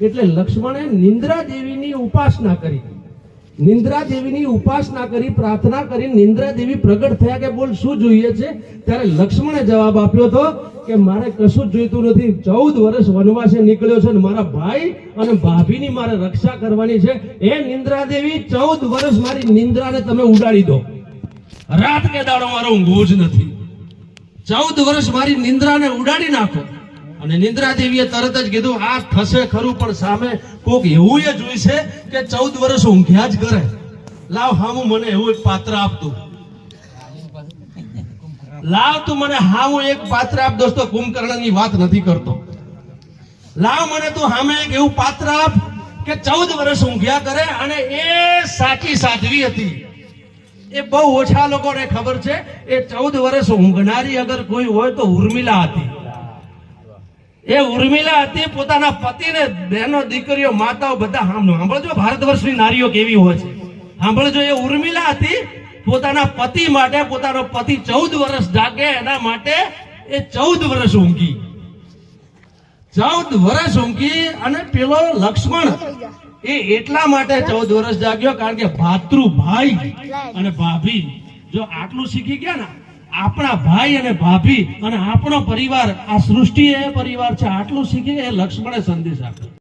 એટલે લક્ષ્મણે નિંદ્રા દેવીની ઉપાસના કરી. નિંદ્રા દેવીની ઉપાસના કરી, પ્રાર્થના કરી. નિંદ્રા દેવી પ્રગટ થયા કે બોલ શું જોઈએ છે? ત્યારે લક્ષ્મણે જવાબ આપ્યો હતો કે મારે કશું જ જોઈતું નથી. 14 વર્ષ વનવાસે નીકળ્યો છે અને મારા ભાઈ અને ભાભીની મારે રક્ષા કરવાની છે. એ નિંદ્રા દેવી 14 વર્ષ મારી નિંદ્રાને તમે ઉડાડી દો. રાત કે દાડો મારો ઊંઘવું જ નથી. 14 વર્ષ મારી નિંદ્રાને ઉડાડી નાખો. અને નિંદ્રા દેવીએ તરત જ કીધું આ થશે ખરું, પણ સામે કોક એવું એ જોઈશે કે 14 વર્ષ ઊંઘ્યા જ કરે. લાવ હામું મને એવું એક પાત્ર આપતું. લાવ તું મને હામું એક પાત્ર આપ. દોસ્તો, કુંભકર્ણની વાત નથી કરતો. લાવ મને તું હામે એક એવું પાત્ર આપ કે 14 વર્ષ ઊંઘ્યા કરે અને એ સાચી સાધ્વી હતી. એ બહુ ઓછા લોકોને ખબર છે. એ 14 વર્ષ ઊંઘનારી અગર કોઈ હોય તો ઉર્મિલા હતી. એ ઉર્મિલા હતી. પોતાના પતિને, બહેનો, દીકરીઓ, માતાઓ બધા સાંભળજો, ભારત વર્ષની નારીઓ કેવી હોય છે સાંભળજો. એ ઉર્મિલા હતી. પોતાના પતિ માટે, પોતાનો પતિ 14 વર્ષ જાગે એના માટે એ 14 વર્ષ ઊંઘી. 14 વર્ષ ઊંઘી. અને પેલો લક્ષ્મણ એ એટલા માટે 14 વર્ષ જાગ્યો કારણ કે ભાતૃભાઈ અને ભાભી જો આટલું શીખી ગયા ને, આપણા ભાઈ અને ભાભી અને આપણો પરિવાર, આ સૃષ્ટિ એ પરિવાર છે, આટલું શીખી એ લક્ષ્મણે સંદેશ આપ્યો.